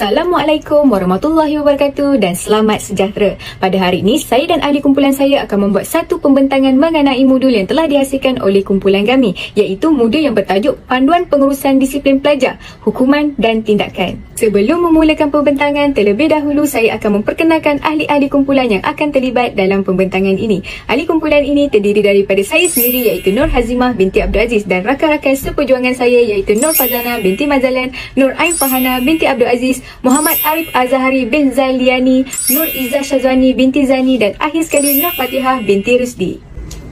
Assalamualaikum warahmatullahi wabarakatuh dan selamat sejahtera. Pada hari ini, saya dan ahli kumpulan saya akan membuat satu pembentangan mengenai modul yang telah dihasilkan oleh kumpulan kami, iaitu modul yang bertajuk Panduan Pengurusan Disiplin Pelajar, Hukuman dan Tindakan. Sebelum memulakan pembentangan, terlebih dahulu saya akan memperkenalkan ahli-ahli kumpulan yang akan terlibat dalam pembentangan ini. Ahli kumpulan ini terdiri daripada saya sendiri iaitu Nur Hazimah binti Abdul Aziz dan rakan-rakan seperjuangan saya iaitu Nur Fazana binti Mazalan, Nur Ain Fahana binti Abdul Aziz, Muhammad Arif Azhari bin Zaliani, Nur Izzah Syazwani binti Zani dan akhir sekali Nur Fatihah binti Rusdi.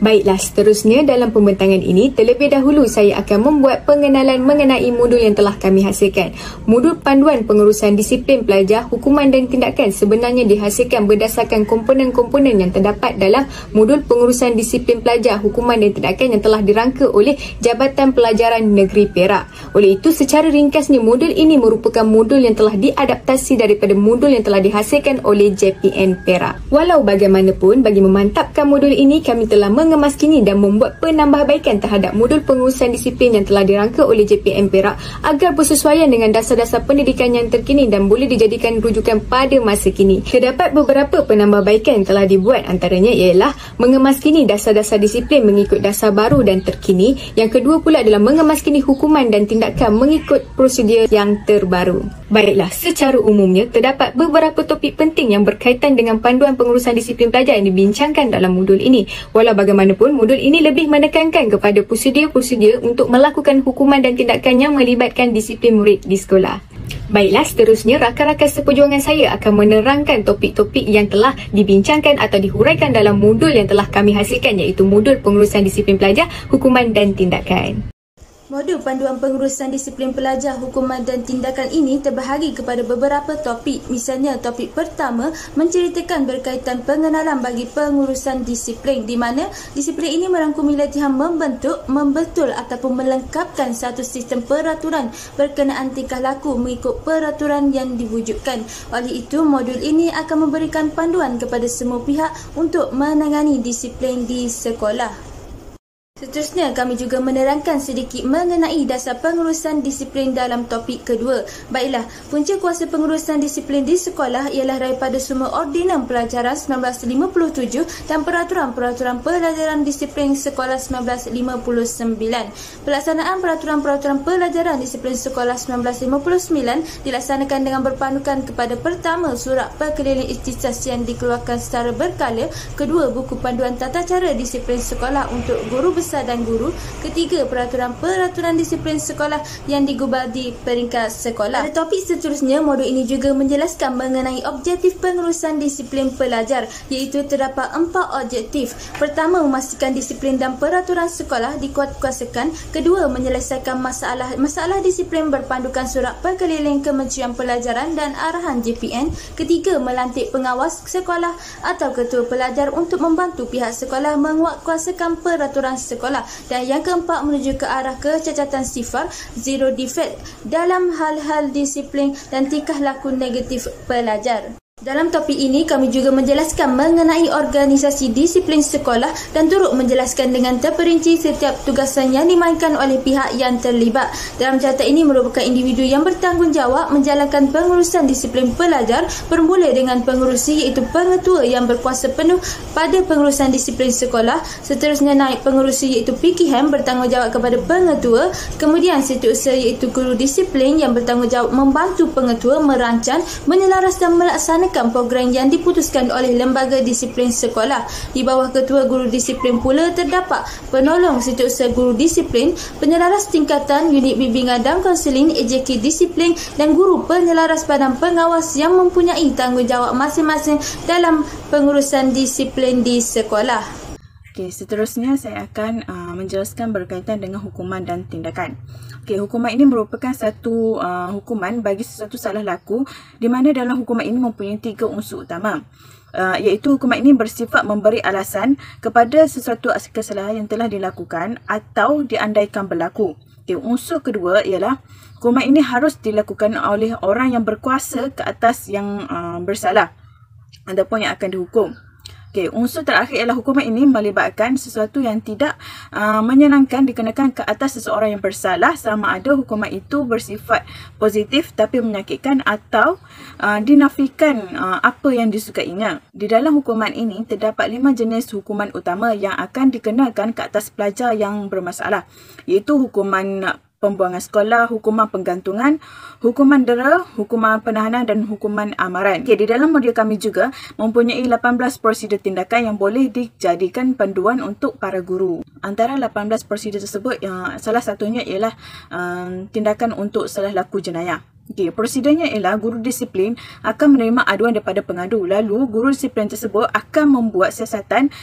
Baiklah, seterusnya dalam pembentangan ini, terlebih dahulu saya akan membuat pengenalan mengenai modul yang telah kami hasilkan. Modul Panduan Pengurusan Disiplin Pelajar, Hukuman dan Tindakan sebenarnya dihasilkan berdasarkan komponen-komponen yang terdapat dalam modul Pengurusan Disiplin Pelajar, Hukuman dan Tindakan yang telah dirangka oleh Jabatan Pelajaran Negeri Perak. Oleh itu, secara ringkasnya, modul ini merupakan modul yang telah diadaptasi daripada modul yang telah dihasilkan oleh JPN Perak. Walau bagaimanapun, bagi memantapkan modul ini, kami telah mengemas kini dan membuat penambahbaikan terhadap modul pengurusan disiplin yang telah dirangka oleh JPN Perak agar bersesuaian dengan dasar-dasar pendidikan yang terkini dan boleh dijadikan rujukan pada masa kini. Terdapat beberapa penambahbaikan yang telah dibuat, antaranya ialah mengemas kini dasar-dasar disiplin mengikut dasar baru dan terkini. Yang kedua pula adalah mengemas kini hukuman dan tindakan mengikut prosedur yang terbaru. Baiklah, secara umumnya terdapat beberapa topik penting yang berkaitan dengan panduan pengurusan disiplin pelajar yang dibincangkan dalam modul ini. Walau bagaimanapun, modul ini lebih menekankan kepada prosedur-prosedur untuk melakukan hukuman dan tindakan yang melibatkan disiplin murid di sekolah. Baiklah, seterusnya rakan-rakan seperjuangan saya akan menerangkan topik-topik yang telah dibincangkan atau dihuraikan dalam modul yang telah kami hasilkan, iaitu modul pengurusan disiplin pelajar, hukuman dan tindakan. Modul Panduan Pengurusan Disiplin Pelajar, Hukuman dan Tindakan ini terbahagi kepada beberapa topik. Misalnya, topik pertama menceritakan berkaitan pengenalan bagi pengurusan disiplin, di mana disiplin ini merangkumi latihan membentuk, membetul ataupun melengkapkan satu sistem peraturan berkenaan tingkah laku mengikut peraturan yang diwujudkan. Oleh itu, modul ini akan memberikan panduan kepada semua pihak untuk menangani disiplin di sekolah. Seterusnya, kami juga menerangkan sedikit mengenai dasar pengurusan disiplin dalam topik kedua. Baiklah, punca kuasa pengurusan disiplin di sekolah ialah daripada semua Ordinan Pelajaran 1957 dan Peraturan-Peraturan Pelajaran Disiplin Sekolah 1959. Pelaksanaan Peraturan-Peraturan Pelajaran Disiplin Sekolah 1959 dilaksanakan dengan berpandukan kepada pertama, Surat Perkeliling Ikhtisas yang dikeluarkan secara berkala, kedua, Buku Panduan Tata Cara Disiplin Sekolah untuk Guru Besar dan guru, ketiga, Peraturan-Peraturan Disiplin Sekolah yang digubal di peringkat sekolah. Pada topik seterusnya, modul ini juga menjelaskan mengenai objektif pengurusan disiplin pelajar, iaitu terdapat 4 objektif. Pertama, memastikan disiplin dan peraturan sekolah dikuatkuasakan. Kedua, menyelesaikan masalah disiplin berpandukan Surat Perkeliling Kementerian Pelajaran dan arahan JPN. Ketiga, melantik pengawas sekolah atau ketua pelajar untuk membantu pihak sekolah menguatkuasakan peraturan sekolah. Dan yang keempat, menuju ke arah kecacatan sifar, zero defect dalam hal-hal disiplin dan tingkah laku negatif pelajar. Dalam topik ini, kami juga menjelaskan mengenai organisasi disiplin sekolah dan turut menjelaskan dengan terperinci setiap tugasan yang dimainkan oleh pihak yang terlibat. Dalam catatan ini merupakan individu yang bertanggungjawab menjalankan pengurusan disiplin pelajar, bermula dengan pengerusi iaitu pengetua yang berkuasa penuh pada pengurusan disiplin sekolah. Seterusnya naik pengerusi iaitu PKM bertanggungjawab kepada pengetua. Kemudian setiausaha iaitu guru disiplin yang bertanggungjawab membantu pengetua merancang, menyelaras dan melaksanakan program yang diputuskan oleh lembaga disiplin sekolah. Di bawah ketua guru disiplin pula terdapat penolong setiausaha guru disiplin, penyelaras tingkatan, unit bimbingan dan kaunseling, AJK disiplin dan guru penyelaras badan pengawas yang mempunyai tanggungjawab masing-masing dalam pengurusan disiplin di sekolah. Okey, seterusnya saya akan menjelaskan berkaitan dengan hukuman dan tindakan. Okey, hukuman ini merupakan satu hukuman bagi sesuatu salah laku, di mana dalam hukuman ini mempunyai 3 unsur utama. Iaitu hukuman ini bersifat memberi alasan kepada sesuatu kesalahan yang telah dilakukan atau diandaikan berlaku. Okey, unsur kedua ialah hukuman ini harus dilakukan oleh orang yang berkuasa ke atas yang bersalah ataupun yang akan dihukum. Okey, unsur terakhir ialah hukuman ini melibatkan sesuatu yang tidak menyenangkan dikenakan ke atas seseorang yang bersalah sama ada hukuman itu bersifat positif tapi menyakitkan atau dinafikan apa yang disukainya. Di dalam hukuman ini terdapat 5 jenis hukuman utama yang akan dikenakan ke atas pelajar yang bermasalah, iaitu hukuman pembuangan sekolah, hukuman penggantungan, hukuman dera, hukuman penahanan dan hukuman amaran. Okay, di dalam modul kami juga mempunyai 18 prosedur tindakan yang boleh dijadikan panduan untuk para guru. Antara 18 prosedur tersebut, salah satunya ialah tindakan untuk salah laku jenayah. Okay, prosedurnya ialah guru disiplin akan menerima aduan daripada pengadu. Lalu, guru disiplin tersebut akan membuat siasatan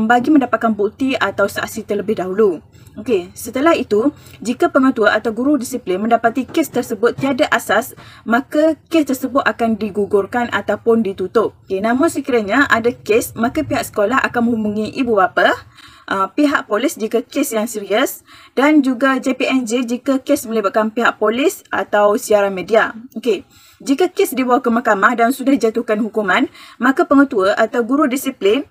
bagi mendapatkan bukti atau saksi terlebih dahulu. Okey, setelah itu, jika pengetua atau guru disiplin mendapati kes tersebut tiada asas, maka kes tersebut akan digugurkan ataupun ditutup. Okey, namun sekiranya ada kes, maka pihak sekolah akan menghubungi ibu bapa, pihak polis jika kes yang serius dan juga JPNJ jika kes melibatkan pihak polis atau siaran media. Okey. Jika kes dibawa ke mahkamah dan sudah dijatuhkan hukuman, maka pengetua atau guru disiplin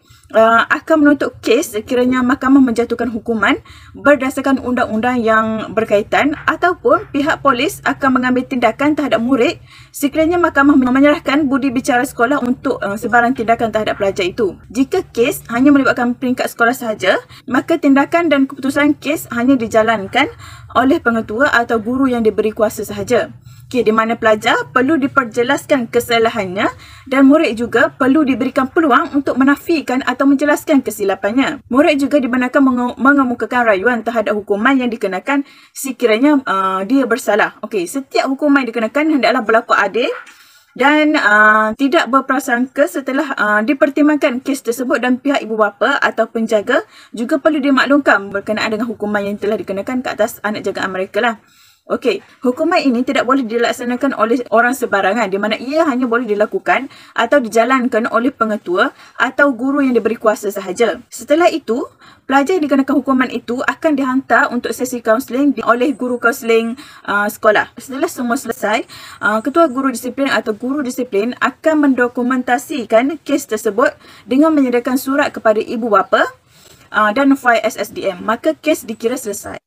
akan menuntut kes sekiranya mahkamah menjatuhkan hukuman berdasarkan undang-undang yang berkaitan ataupun pihak polis akan mengambil tindakan terhadap murid sekiranya mahkamah menyerahkan budi bicara sekolah untuk sebarang tindakan terhadap pelajar itu. Jika kes hanya melibatkan peringkat sekolah sahaja, maka tindakan dan keputusan kes hanya dijalankan oleh pengetua atau guru yang diberi kuasa sahaja. Okay, di mana pelajar perlu diperjelaskan kesalahannya dan murid juga perlu diberikan peluang untuk menafikan atau menjelaskan kesilapannya. Murid juga dibenarkan mengemukakan rayuan terhadap hukuman yang dikenakan sekiranya dia bersalah. Okey, setiap hukuman yang dikenakan hendaklah berlaku adil dan tidak berprasangka setelah dipertimbangkan kes tersebut, dan pihak ibu bapa atau penjaga juga perlu dimaklumkan berkenaan dengan hukuman yang telah dikenakan ke atas anak jagaan mereka lah. Okey, hukuman ini tidak boleh dilaksanakan oleh orang sebarangan, di mana ia hanya boleh dilakukan atau dijalankan oleh pengetua atau guru yang diberi kuasa sahaja. Setelah itu, pelajar yang dikenakan hukuman itu akan dihantar untuk sesi kaunseling oleh guru kaunseling sekolah. Setelah semua selesai, ketua guru disiplin atau guru disiplin akan mendokumentasikan kes tersebut dengan menyediakan surat kepada ibu bapa dan fail SSDM. Maka kes dikira selesai.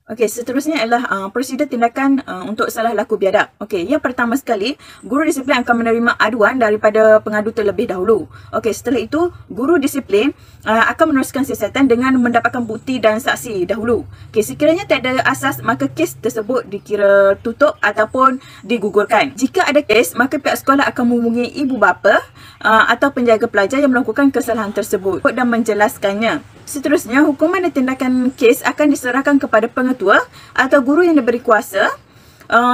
Okey, seterusnya adalah prosedur tindakan untuk salah laku biadab. Okey, yang pertama sekali, guru disiplin akan menerima aduan daripada pengadu terlebih dahulu. Okey, setelah itu, guru disiplin akan meneruskan siasatan dengan mendapatkan bukti dan saksi dahulu. Okey, sekiranya tiada asas, maka kes tersebut dikira tutup ataupun digugurkan. Jika ada kes, maka pihak sekolah akan menghubungi ibu bapa atau penjaga pelajar yang melakukan kesalahan tersebut dan menjelaskannya. Seterusnya, hukuman dan tindakan kes akan diserahkan kepada pengetua atau guru yang diberi kuasa,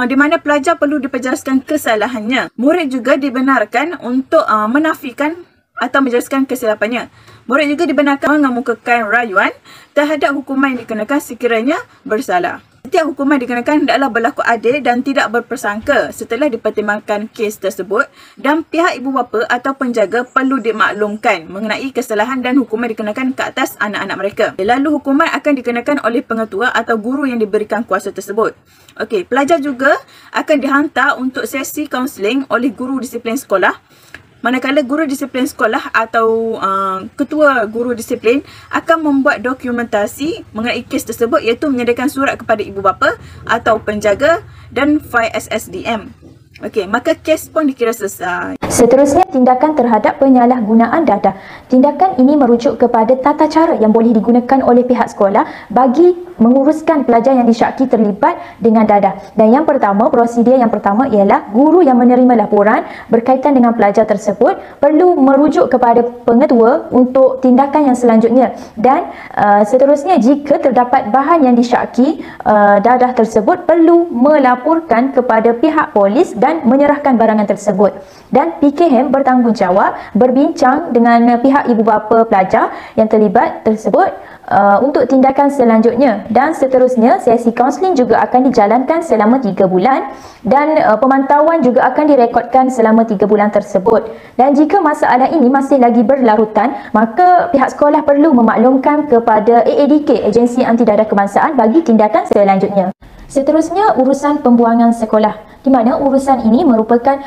di mana pelajar perlu diperjelaskan kesalahannya. Murid juga dibenarkan untuk menafikan atau menjelaskan kesilapannya. Murid juga dibenarkan mengemukakan rayuan terhadap hukuman yang dikenakan sekiranya bersalah. Setiap hukuman dikenakan hendaklah berlaku adil dan tidak berprasangka setelah dipertimbangkan kes tersebut, dan pihak ibu bapa atau penjaga perlu dimaklumkan mengenai kesalahan dan hukuman dikenakan ke atas anak-anak mereka. Lalu hukuman akan dikenakan oleh pengetua atau guru yang diberikan kuasa tersebut. Okey, pelajar juga akan dihantar untuk sesi kaunseling oleh guru disiplin sekolah. Manakala guru disiplin sekolah atau ketua guru disiplin akan membuat dokumentasi mengenai kes tersebut, iaitu menyediakan surat kepada ibu bapa atau penjaga dan fail SSDM. Okey, maka kes pun dikira selesai. Seterusnya, tindakan terhadap penyalahgunaan dadah. Tindakan ini merujuk kepada tata cara yang boleh digunakan oleh pihak sekolah bagi menguruskan pelajar yang disyaki terlibat dengan dadah. Dan yang pertama, prosedur yang pertama ialah guru yang menerima laporan berkaitan dengan pelajar tersebut perlu merujuk kepada pengetua untuk tindakan yang selanjutnya. Dan seterusnya, jika terdapat bahan yang disyaki dadah tersebut, perlu melaporkan kepada pihak polis dan menyerahkan barangan tersebut. Dan PKM bertanggungjawab berbincang dengan pihak ibu bapa pelajar yang terlibat tersebut untuk tindakan selanjutnya. Dan seterusnya, sesi kaunseling juga akan dijalankan selama 3 bulan dan pemantauan juga akan direkodkan selama 3 bulan tersebut. Dan jika masalah ini masih lagi berlarutan, maka pihak sekolah perlu memaklumkan kepada AADK, Agensi Anti Dadah Kebangsaan, bagi tindakan selanjutnya. Seterusnya, urusan pembuangan sekolah. di mana urusan ini merupakan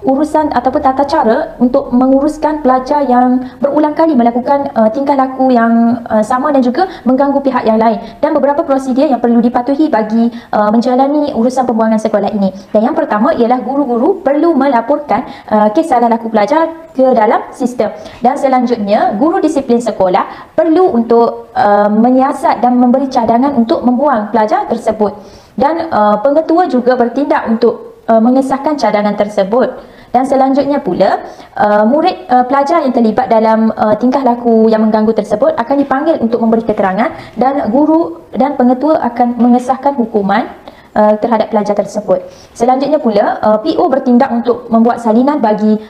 urusan ataupun tata cara untuk menguruskan pelajar yang berulang kali melakukan tingkah laku yang sama dan juga mengganggu pihak yang lain, dan beberapa prosedur yang perlu dipatuhi bagi menjalani urusan pembuangan sekolah ini. Dan yang pertama ialah guru-guru perlu melaporkan kes salah laku pelajar ke dalam sistem, dan selanjutnya guru disiplin sekolah perlu untuk menyiasat dan memberi cadangan untuk membuang pelajar tersebut, dan pengetua juga bertindak untuk mengesahkan cadangan tersebut. Dan selanjutnya pula, murid pelajar yang terlibat dalam tingkah laku yang mengganggu tersebut akan dipanggil untuk memberi keterangan, dan guru dan pengetua akan mengesahkan hukuman terhadap pelajar tersebut. Selanjutnya pula, PO bertindak untuk membuat salinan bagi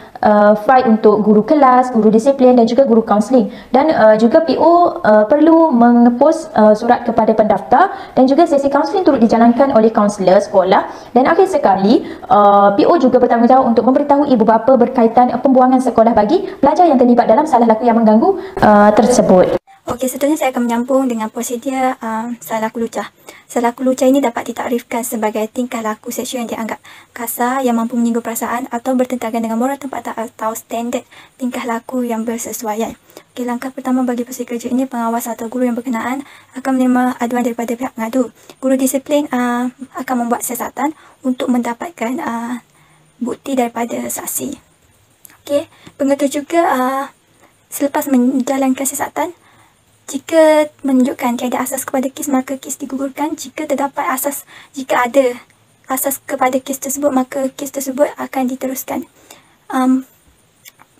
fail untuk guru kelas, guru disiplin dan juga guru kaunseling, dan juga PO perlu mengepost surat kepada pendaftar, dan juga sesi kaunseling turut dijalankan oleh kaunselor sekolah. Dan akhir sekali, PO juga bertanggungjawab untuk memberitahu ibu bapa berkaitan pembuangan sekolah bagi pelajar yang terlibat dalam salah laku yang mengganggu tersebut. Okey, seterusnya saya akan menyambung dengan prosedur salah laku lucah. Salah laku lucah ini dapat ditakrifkan sebagai tingkah laku seksual yang dianggap kasar, yang mampu menyinggung perasaan atau bertentangan dengan moral tempat atau standard tingkah laku yang bersesuaian. Okey, langkah pertama bagi prosedur kerja ini, pengawas atau guru yang berkenaan akan menerima aduan daripada pihak pengadu. Guru disiplin akan membuat siasatan untuk mendapatkan bukti daripada saksi. Okey, pengetua juga selepas menjalankan siasatan, jika menunjukkan tiada asas kepada kes, maka kes digugurkan. Jika terdapat asas, jika ada asas kepada kes tersebut, maka kes tersebut akan diteruskan.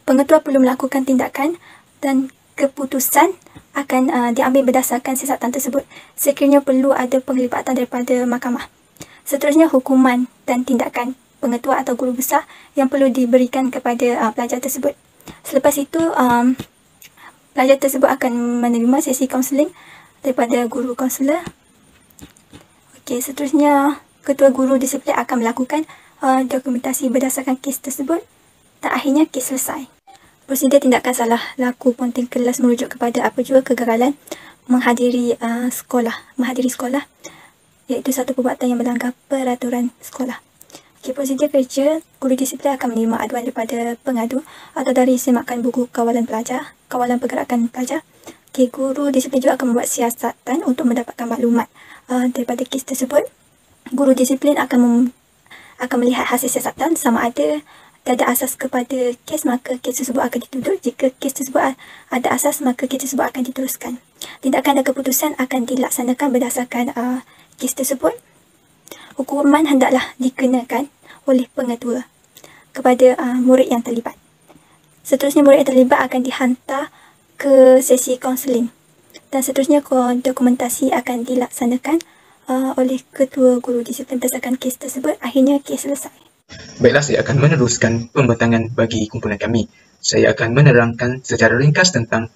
Pengetua perlu melakukan tindakan dan keputusan akan diambil berdasarkan siasatan tersebut. Sekiranya perlu ada penglibatan daripada mahkamah. Seterusnya, hukuman dan tindakan pengetua atau guru besar yang perlu diberikan kepada pelajar tersebut. Selepas itu, pelajar tersebut akan menerima sesi kaunseling daripada guru kaunselor. Okey, seterusnya ketua guru disiplin akan melakukan dokumentasi berdasarkan kes tersebut, dan akhirnya kes selesai. Prosedur tindakan salah laku ponting kelas merujuk kepada apa jua kegagalan menghadiri sekolah, iaitu satu perbuatan yang melanggar peraturan sekolah. Okey, prosedur kerja, guru disiplin akan menerima aduan daripada pengadu atau dari semakan buku kawalan pelajar, kawalan pergerakan pelajar. Okey, guru disiplin juga akan membuat siasatan untuk mendapatkan maklumat daripada kes tersebut. Guru disiplin akan melihat hasil siasatan, sama ada tiada asas kepada kes, maka kes tersebut akan ditutup. Jika kes tersebut ada asas, maka kes tersebut akan diteruskan. Tindakan dan keputusan akan dilaksanakan berdasarkan kes tersebut. Hukuman hendaklah dikenakan oleh pengetua kepada murid yang terlibat. Seterusnya, murid yang terlibat akan dihantar ke sesi kaunseling, dan seterusnya dokumentasi akan dilaksanakan oleh ketua guru disiplin berdasarkan kes tersebut. Akhirnya kes selesai. Baiklah, saya akan meneruskan pembentangan bagi kumpulan kami. Saya akan menerangkan secara ringkas tentang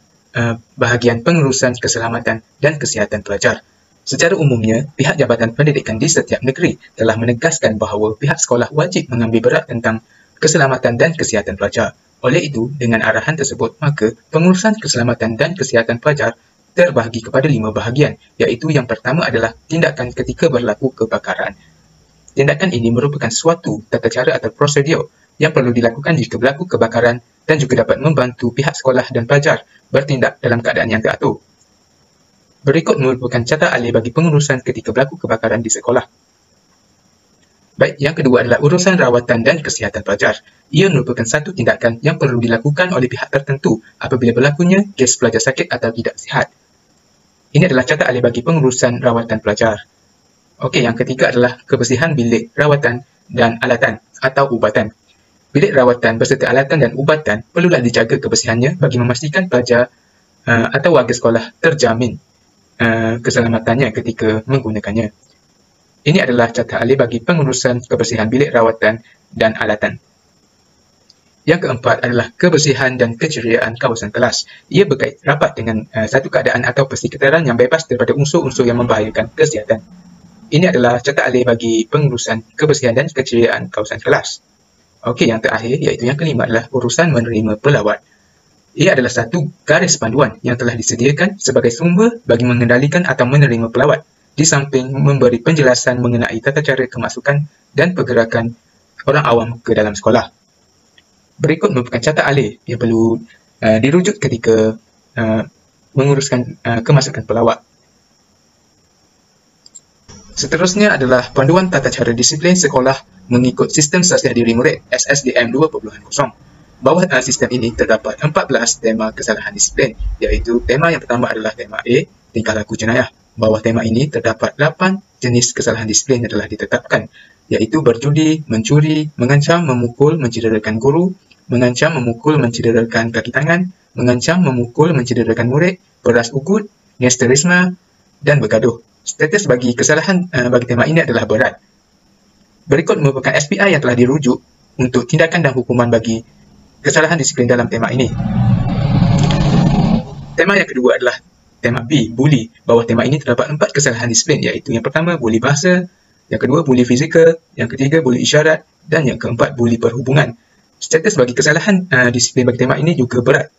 bahagian pengurusan keselamatan dan kesihatan pelajar. Secara umumnya, pihak Jabatan Pendidikan di setiap negeri telah menegaskan bahawa pihak sekolah wajib mengambil berat tentang keselamatan dan kesihatan pelajar. Oleh itu, dengan arahan tersebut, maka pengurusan keselamatan dan kesihatan pelajar terbahagi kepada 5 bahagian, iaitu yang pertama adalah tindakan ketika berlaku kebakaran. Tindakan ini merupakan suatu tata cara atau prosedur yang perlu dilakukan jika berlaku kebakaran dan juga dapat membantu pihak sekolah dan pelajar bertindak dalam keadaan yang teratur. Berikut merupakan catatan alih bagi pengurusan ketika berlaku kebakaran di sekolah. Baik, yang kedua adalah urusan rawatan dan kesihatan pelajar. Ia merupakan satu tindakan yang perlu dilakukan oleh pihak tertentu apabila berlakunya kes pelajar sakit atau tidak sihat. Ini adalah catatan alih bagi pengurusan rawatan pelajar. Okey, yang ketiga adalah kebersihan bilik rawatan dan alatan atau ubatan. Bilik rawatan berserta alatan dan ubatan perlulah dijaga kebersihannya bagi memastikan pelajar atau warga sekolah terjamin keselamatannya ketika menggunakannya. Ini adalah catatan alih bagi pengurusan kebersihan bilik rawatan dan alatan. Yang keempat adalah kebersihan dan keceriaan kawasan kelas. Ia berkait rapat dengan satu keadaan atau persekitaran yang bebas daripada unsur-unsur yang membahayakan kesihatan. Ini adalah catatan alih bagi pengurusan kebersihan dan keceriaan kawasan kelas. Okey, yang terakhir iaitu yang kelima adalah urusan menerima pelawat. Ia adalah satu garis panduan yang telah disediakan sebagai sumber bagi mengendalikan atau menerima pelawat. di samping memberi penjelasan mengenai tata cara kemasukan dan pergerakan orang awam ke dalam sekolah. Berikut merupakan catat alih yang perlu dirujuk ketika menguruskan kemasukan pelawat. Seterusnya adalah panduan tata cara disiplin sekolah mengikut sistem sasiah diri murid SSDM 2.0. Bawah sistem ini terdapat 14 tema kesalahan disiplin, iaitu tema yang pertama adalah tema A, tingkah laku jenayah. Bawah tema ini terdapat 8 jenis kesalahan disiplin yang telah ditetapkan, iaitu berjudi, mencuri, mengancam, memukul, mencederakan guru, mengancam, memukul, mencederakan kaki tangan, mengancam, memukul, mencederakan murid, peras ugut, nesterisme, dan bergaduh. Status bagi kesalahan bagi tema ini adalah berat. Berikut merupakan SPI yang telah dirujuk untuk tindakan dan hukuman bagi kesalahan disiplin dalam tema ini. Tema yang kedua adalah tema B, bully. Bawah tema ini terdapat 4 kesalahan disiplin, iaitu yang pertama, bully bahasa, yang kedua, bully fizikal, yang ketiga, bully isyarat, dan yang keempat, bully perhubungan. Status bagi kesalahan disiplin bagi tema ini juga berat.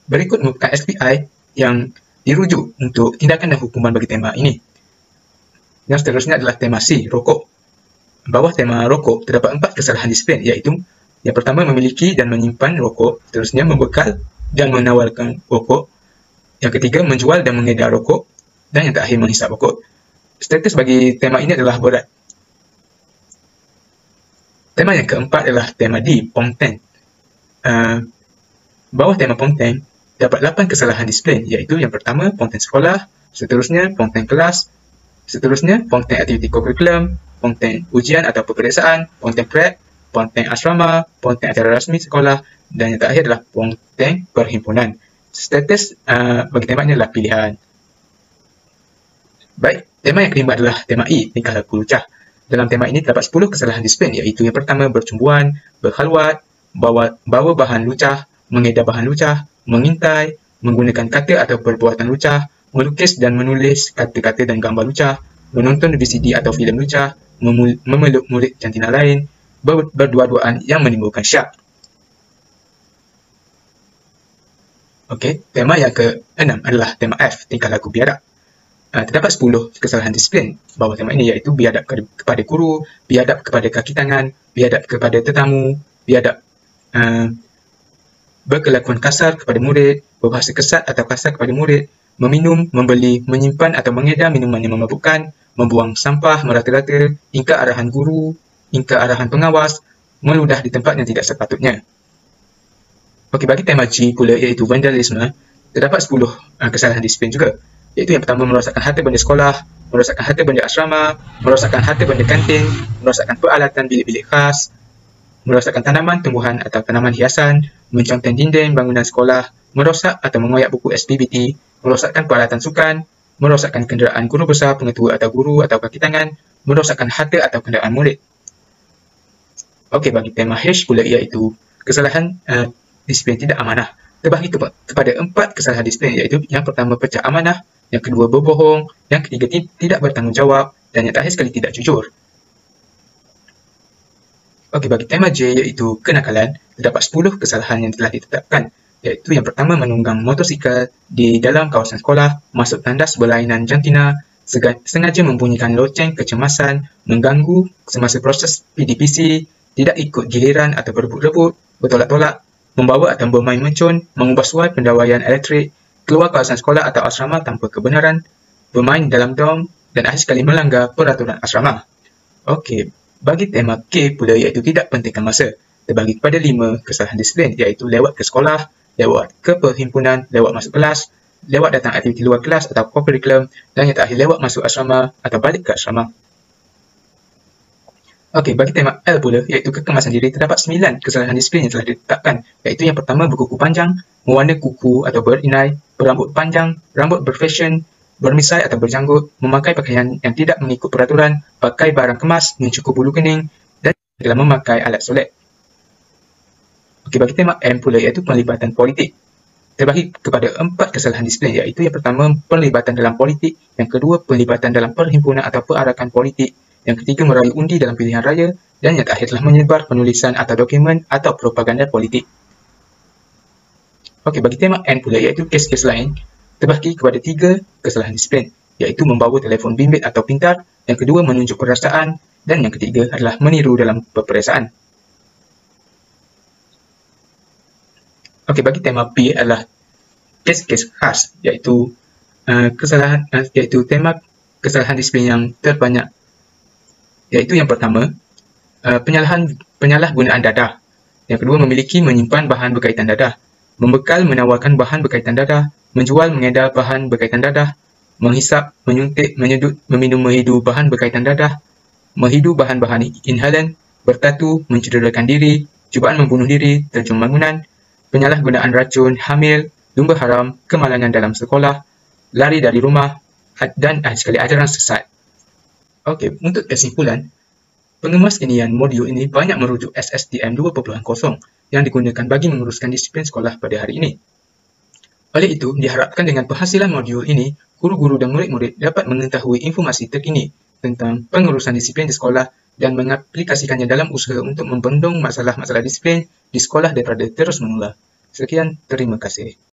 Berikut merupakan SPI yang dirujuk untuk tindakan dan hukuman bagi tema ini. Yang seterusnya adalah tema C, rokok. Bawah tema rokok terdapat 4 kesalahan disiplin, iaitu yang pertama, memiliki dan menyimpan rokok, seterusnya membekal dan menawarkan rokok, yang ketiga, menjual dan mengedar rokok, dan yang terakhir, menghisap rokok. Status bagi tema ini adalah berat. Tema yang keempat adalah tema D, ponteng. Bawah tema ponteng dapat 8 kesalahan disiplin, iaitu yang pertama, ponteng sekolah, seterusnya, ponteng kelas, seterusnya, ponteng aktiviti kurikulum, ponteng ujian atau peperiksaan, ponteng prep, ponteng asrama, ponteng acara rasmi sekolah, dan yang terakhir adalah ponteng perhimpunan. Status bagi tema ini adalah pilihan. Baik, tema yang kelima adalah tema I, tingkah laku lucah. Dalam tema ini terdapat 10 kesalahan disiplin, iaitu yang pertama, bercumbuan, berkhalwat, bawa bahan lucah, mengedar bahan lucah, mengintai, menggunakan kata atau perbuatan lucah, melukis dan menulis kata-kata dan gambar lucah, menonton VCD atau filem lucah, memeluk murid jantina lain, berdua-duaan yang menimbulkan syak. Okey, tema yang ke-6 adalah tema F, tingkah laku biadab. Terdapat 10 kesalahan disiplin bawah tema ini, iaitu biadab kepada guru, biadab kepada kaki tangan, biadab kepada tetamu, biadab berkelakuan kasar kepada murid, berbahasa kesat atau kasar kepada murid, meminum, membeli, menyimpan atau mengedar minuman yang memabukkan, membuang sampah merata-rata, ingkar arahan guru, ingkar arahan pengawas, meludah di tempat yang tidak sepatutnya. Okey, bagi tema G pula, iaitu vandalisme, terdapat 10 kesalahan disiplin juga, iaitu yang pertama, merosakkan harta benda sekolah, merosakkan harta benda asrama, merosakkan harta benda kantin, merosakkan peralatan bilik-bilik khas, merosakkan tanaman, tumbuhan atau tanaman hiasan, menconteng dinding bangunan sekolah, merosak atau mengoyak buku SPBT, merosakkan peralatan sukan, merosakkan kenderaan guru besar, pengetua atau guru atau kaki tangan, merosakkan harta atau kenderaan murid. Okey, bagi tema H pula, iaitu kesalahan disiplin tidak amanah. Terbahagi kepada 4 kesalahan disiplin, iaitu yang pertama, pecah amanah, yang kedua, berbohong, yang ketiga, tidak bertanggungjawab, dan yang terakhir sekali, tidak jujur. Okey, bagi tema J, iaitu kenakalan, terdapat 10 kesalahan yang telah ditetapkan, iaitu yang pertama, menunggang motosikal di dalam kawasan sekolah, masuk tandas berlainan jantina, sengaja membunyikan loceng kecemasan, mengganggu semasa proses PDPC, tidak ikut giliran atau berebut-rebut, bertolak-tolak, membawa atau bermain mencun, mengubah suai pendawaian elektrik, keluar kawasan sekolah atau asrama tanpa kebenaran, bermain dalam dom, dan akhir sekali melanggar peraturan asrama. Okey, bagi tema K pula, iaitu tidak pentingkan masa, terbagi kepada 5 kesalahan disiplin, iaitu lewat ke sekolah, lewat ke perhimpunan, lewat masuk kelas, lewat datang aktiviti luar kelas atau co-curriculum, dan yang terakhir, lewat masuk asrama atau balik ke asrama. Okey, bagi tema L pula, iaitu kekemasan diri, terdapat 9 kesalahan disiplin yang telah ditetapkan, iaitu yang pertama, berkuku panjang, mewarna kuku atau berinai, berambut panjang, rambut berfashion, bermisai atau berjanggut, memakai pakaian yang tidak mengikut peraturan, pakai barang kemas, mencukur bulu kening, dan dalam memakai alat solat. Okey, bagi tema M pula, iaitu pelibatan politik. Terbahagi kepada 4 kesalahan disiplin, iaitu yang pertama, pelibatan dalam politik, yang kedua, pelibatan dalam perhimpunan atau perarakan politik, yang ketiga, meraih undi dalam pilihan raya, dan yang terakhir telah menyebar penulisan atau dokumen atau propaganda politik. Okey, bagi tema N pula, iaitu kes-kes lain, terbahagi kepada 3 kesalahan disiplin, iaitu membawa telefon bimbit atau pintar. Yang kedua, menunjuk perasaan. Dan yang ketiga adalah meniru dalam peperiksaan. Okey, bagi tema B adalah kes-kes khas, iaitu tema kesalahan disiplin yang terbanyak. Iaitu yang pertama, penyalahgunaan dadah. Yang kedua, menyimpan bahan berkaitan dadah. Membekal, menawarkan bahan berkaitan dadah. Menjual, mengedar bahan berkaitan dadah. Menghisap, menyuntik, menyedut, meminum mehidu bahan berkaitan dadah. Menghidu bahan-bahan inhalan. Bertatu, mencederakan diri. Cubaan membunuh diri, terjun bangunan. Penyalahgunaan racun, hamil, lumba haram, kemalangan dalam sekolah, lari dari rumah, dan sekali ajaran sesat. Okey, untuk kesimpulan, pengemas kinian modul ini banyak merujuk SSTM 2.0 yang digunakan bagi menguruskan disiplin sekolah pada hari ini. Oleh itu, diharapkan dengan penghasilan modul ini, guru-guru dan murid-murid dapat mengetahui informasi terkini tentang pengurusan disiplin di sekolah dan mengaplikasikannya dalam usaha untuk membendung masalah-masalah disiplin di sekolah daripada terus mengular. Sekian, terima kasih.